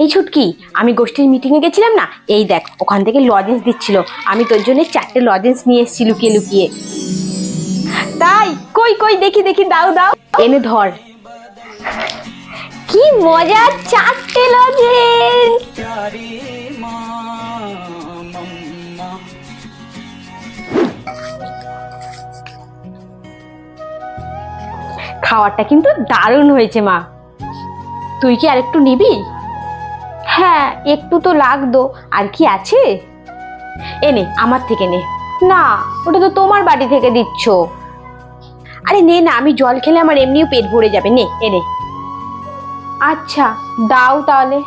এই ছুটকি, আমি গোষ্ঠীর মিটিংয়ে গেছিলাম না, এই দেখ ওখান থেকে লজেন্স দিচ্ছিল, আমি তোর জন্য 4টে লজেন্স নিয়ে এসেছি লুকিয়ে লুকিয়ে। তাই? কই কই দেখি দেখি, দাও দাও, এনে ধর। কি মজা, 4টে লজেন্স। খাবারটা কিন্তু দারুণ হয়েছে মা। তুই কি আরেকটু নিবি? হ্যাঁ একটু তো লাগতো, আর কি আছে? এনে আমার থেকে নে। না, ওটা তো তোমার বাড়ি থেকে দিচ্ছ। আরে নে না, আমি জল খেলে আমার এমনিও পেট ভরে যাবে, নে এনে। আচ্ছা দাও তাহলে।